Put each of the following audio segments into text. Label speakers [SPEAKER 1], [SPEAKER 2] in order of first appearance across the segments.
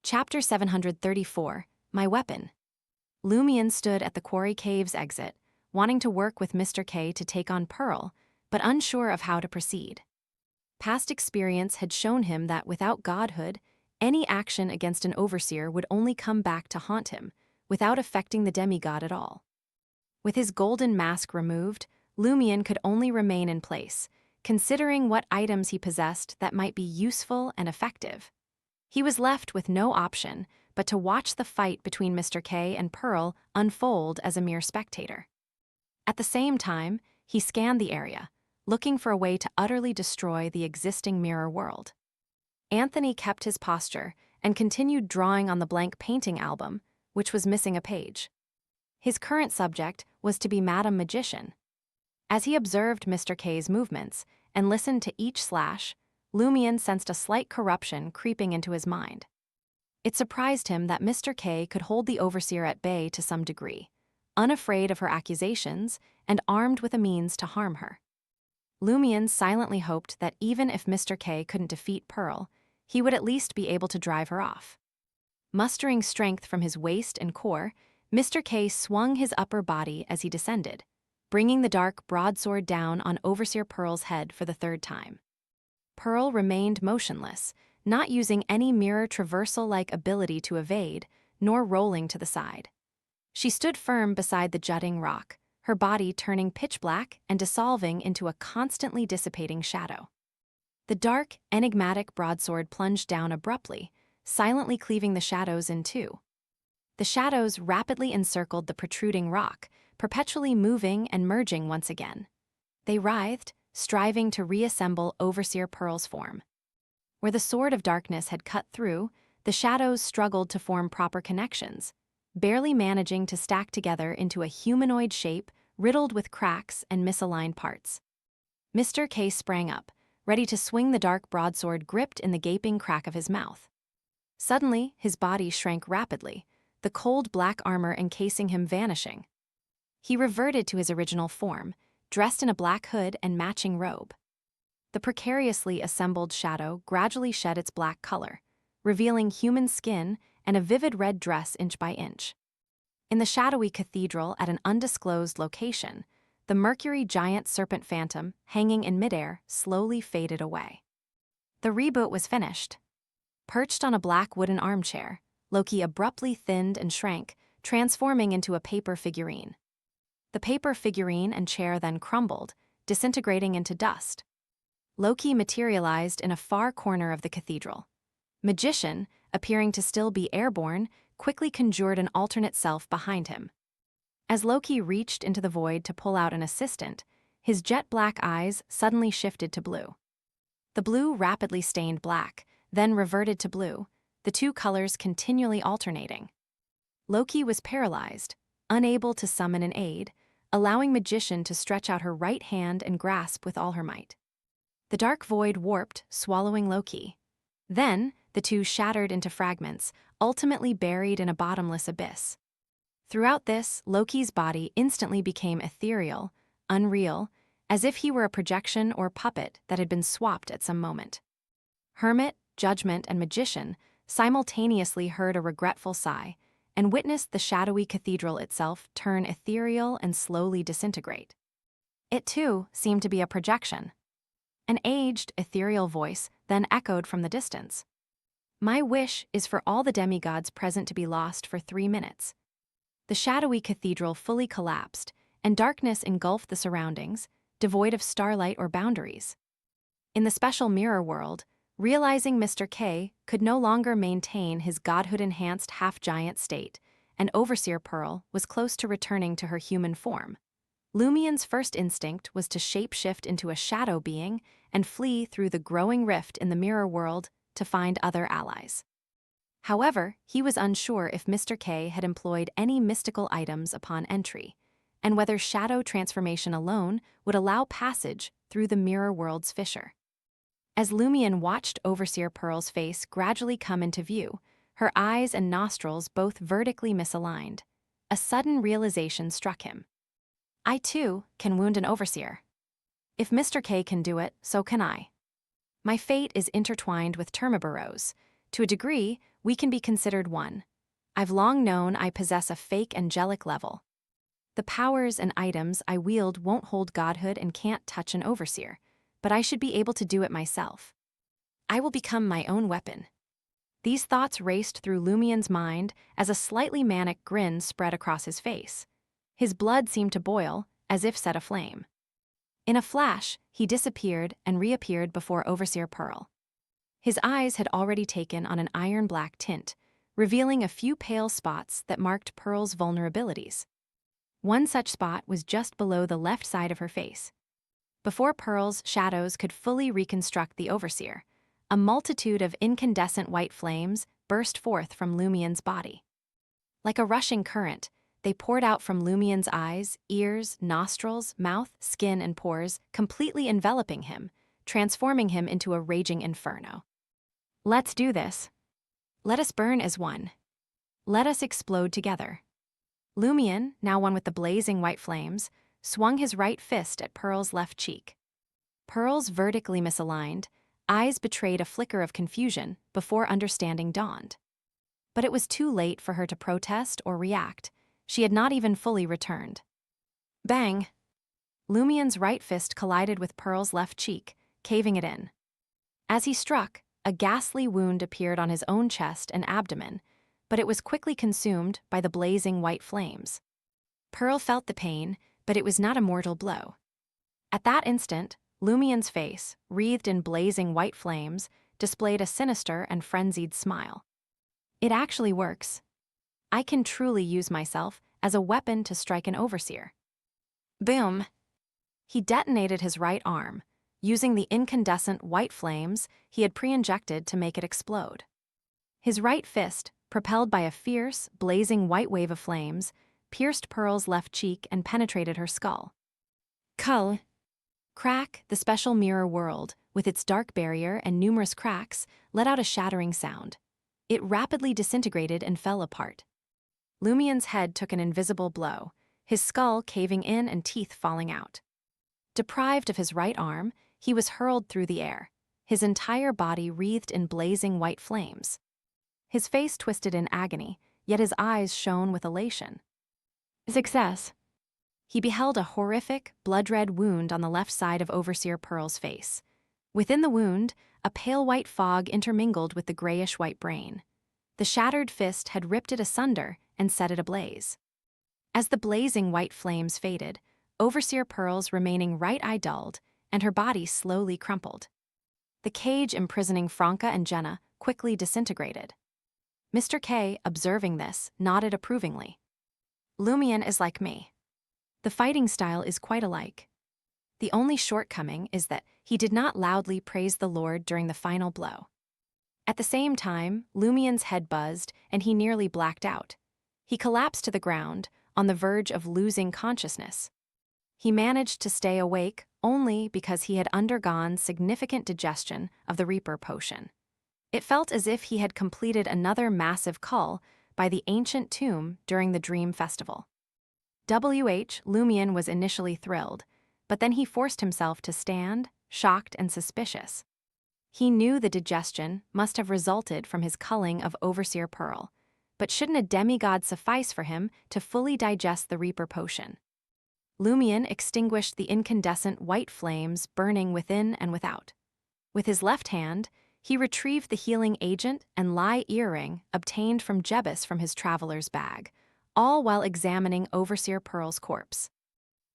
[SPEAKER 1] Chapter 734, My Weapon. Lumion stood at the quarry cave's exit, wanting to work with Mr. K to take on Pearl, but unsure of how to proceed. Past experience had shown him that without godhood, any action against an overseer would only come back to haunt him, without affecting the demigod at all. With his golden mask removed, Lumion could only remain in place, considering what items he possessed that might be useful and effective. He was left with no option but to watch the fight between Mr. K and Pearl unfold as a mere spectator. At the same time, he scanned the area, looking for a way to utterly destroy the existing mirror world. Anthony kept his posture and continued drawing on the blank painting album, which was missing a page. His current subject was to be Madam Magician. As he observed Mr. K's movements and listened to each slash, Lumion sensed a slight corruption creeping into his mind. It surprised him that Mr. K could hold the overseer at bay to some degree, unafraid of her accusations and armed with a means to harm her. Lumion silently hoped that even if Mr. K couldn't defeat Pearl, he would at least be able to drive her off. Mustering strength from his waist and core, Mr. K swung his upper body as he descended, bringing the dark broadsword down on Overseer Pearl's head for the third time. Pearl remained motionless, not using any mirror traversal-like ability to evade, nor rolling to the side. She stood firm beside the jutting rock, her body turning pitch black and dissolving into a constantly dissipating shadow. The dark, enigmatic broadsword plunged down abruptly, silently cleaving the shadows in two. The shadows rapidly encircled the protruding rock, perpetually moving and merging once again. They writhed, striving to reassemble Overseer Pearl's form. Where the sword of darkness had cut through, the shadows struggled to form proper connections, barely managing to stack together into a humanoid shape riddled with cracks and misaligned parts. Mr. K sprang up, ready to swing the dark broadsword gripped in the gaping crack of his mouth. Suddenly, his body shrank rapidly, the cold black armor encasing him vanishing. He reverted to his original form, dressed in a black hood and matching robe. The precariously assembled shadow gradually shed its black color, revealing human skin and a vivid red dress inch by inch. In the shadowy cathedral at an undisclosed location, the Mercury giant serpent phantom, hanging in midair, slowly faded away. The reboot was finished. Perched on a black wooden armchair, Loki abruptly thinned and shrank, transforming into a paper figurine. The paper figurine and chair then crumbled, disintegrating into dust. Loki materialized in a far corner of the cathedral. Magician, appearing to still be airborne, quickly conjured an alternate self behind him. As Loki reached into the void to pull out an assistant, his jet-black eyes suddenly shifted to blue. The blue rapidly stained black, then reverted to blue, the two colors continually alternating. Loki was paralyzed, unable to summon an aid, allowing Magician to stretch out her right hand and grasp with all her might. The dark void warped, swallowing Loki. Then, the two shattered into fragments, ultimately buried in a bottomless abyss. Throughout this, Loki's body instantly became ethereal, unreal, as if he were a projection or puppet that had been swapped at some moment. Hermit, Judgment, and Magician simultaneously heard a regretful sigh and witnessed the shadowy cathedral itself turn ethereal and slowly disintegrate. It, too, seemed to be a projection. An aged, ethereal voice then echoed from the distance. "My wish is for all the demigods present to be lost for 3 minutes." The shadowy cathedral fully collapsed, and darkness engulfed the surroundings, devoid of starlight or boundaries. In the special mirror world, realizing Mr. K could no longer maintain his godhood-enhanced half-giant state, and Overseer Pearl was close to returning to her human form, Lumion's first instinct was to shapeshift into a shadow being and flee through the growing rift in the mirror world to find other allies. However, he was unsure if Mr. K had employed any mystical items upon entry, and whether shadow transformation alone would allow passage through the mirror world's fissure. As Lumion watched Overseer Pearl's face gradually come into view, her eyes and nostrils both vertically misaligned, a sudden realization struck him. I, too, can wound an overseer. If Mr. K can do it, so can I. My fate is intertwined with Termiboros. To a degree, we can be considered one. I've long known I possess a fake angelic level. The powers and items I wield won't hold godhood and can't touch an overseer, but I should be able to do it myself. I will become my own weapon. These thoughts raced through Lumien's mind as a slightly manic grin spread across his face. His blood seemed to boil, as if set aflame. In a flash, he disappeared and reappeared before Overseer Pearl. His eyes had already taken on an iron-black tint, revealing a few pale spots that marked Pearl's vulnerabilities. One such spot was just below the left side of her face. Before Pearl's shadows could fully reconstruct the Overseer, a multitude of incandescent white flames burst forth from Lumien's body. Like a rushing current, they poured out from Lumien's eyes, ears, nostrils, mouth, skin, and pores, completely enveloping him, transforming him into a raging inferno. Let's do this. Let us burn as one. Let us explode together. Lumien, now one with the blazing white flames, swung his right fist at Pearl's left cheek. Pearl's vertically misaligned, eyes betrayed a flicker of confusion before understanding dawned. But it was too late for her to protest or react. She had not even fully returned. Bang! Lumien's right fist collided with Pearl's left cheek, caving it in. As he struck, a ghastly wound appeared on his own chest and abdomen, but it was quickly consumed by the blazing white flames. Pearl felt the pain, but it was not a mortal blow. At that instant, Lumien's face, wreathed in blazing white flames, displayed a sinister and frenzied smile. It actually works. I can truly use myself as a weapon to strike an overseer. Boom! He detonated his right arm, using the incandescent white flames he had pre-injected to make it explode. His right fist, propelled by a fierce, blazing white wave of flames, pierced Pearl's left cheek and penetrated her skull. Cull! Crack, the special mirror world, with its dark barrier and numerous cracks, let out a shattering sound. It rapidly disintegrated and fell apart. Lumien's head took an invisible blow, his skull caving in and teeth falling out. Deprived of his right arm, he was hurled through the air, his entire body wreathed in blazing white flames. His face twisted in agony, yet his eyes shone with elation. Success! He beheld a horrific, blood-red wound on the left side of Overseer Pearl's face. Within the wound, a pale white fog intermingled with the grayish-white brain. The shattered fist had ripped it asunder and set it ablaze. As the blazing white flames faded, Overseer Pearl's remaining right eye dulled, and her body slowly crumpled. The cage imprisoning Franca and Jenna quickly disintegrated. Mr. K, observing this, nodded approvingly. Lumien is like me. The fighting style is quite alike. The only shortcoming is that he did not loudly praise the Lord during the final blow. At the same time, Lumien's head buzzed and he nearly blacked out. He collapsed to the ground, on the verge of losing consciousness. He managed to stay awake only because he had undergone significant digestion of the Reaper potion. It felt as if he had completed another massive cull by the ancient tomb during the Dream Festival. Lumien was initially thrilled, but then he forced himself to stand, shocked and suspicious. He knew the digestion must have resulted from his culling of Overseer Pearl, but shouldn't a demigod suffice for him to fully digest the Reaper potion? Lumien extinguished the incandescent white flames burning within and without. With his left hand, he retrieved the healing agent and lye earring obtained from Jebus from his traveler's bag, all while examining Overseer Pearl's corpse.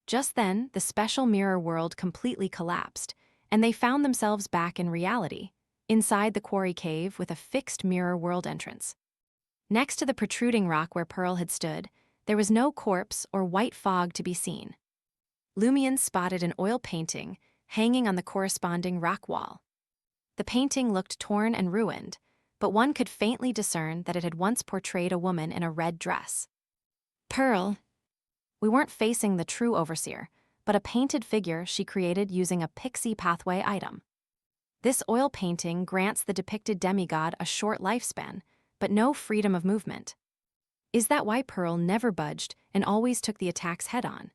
[SPEAKER 1] Just then, the special mirror world completely collapsed, and they found themselves back in reality, inside the quarry cave with a fixed mirror world entrance. Next to the protruding rock where Pearl had stood, there was no corpse or white fog to be seen. Lumien spotted an oil painting hanging on the corresponding rock wall. The painting looked torn and ruined, but one could faintly discern that it had once portrayed a woman in a red dress. Pearl. We weren't facing the true Overseer, but a painted figure she created using a pixie pathway item. This oil painting grants the depicted demigod a short lifespan, but no freedom of movement. Is that why Pearl never budged and always took the attacks head-on?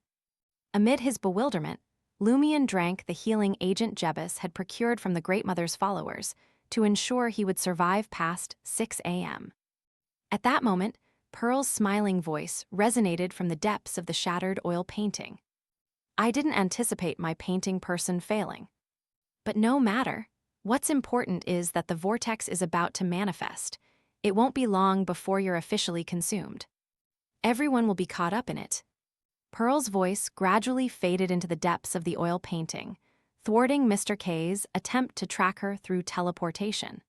[SPEAKER 1] Amid his bewilderment, Lumien drank the healing agent Jebus had procured from the Great Mother's followers, to ensure he would survive past 6 a.m. At that moment, Pearl's smiling voice resonated from the depths of the shattered oil painting. I didn't anticipate my painting person failing. But no matter. What's important is that the vortex is about to manifest. It won't be long before you're officially consumed. Everyone will be caught up in it. Pearl's voice gradually faded into the depths of the oil painting, thwarting Mr. K's attempt to track her through teleportation.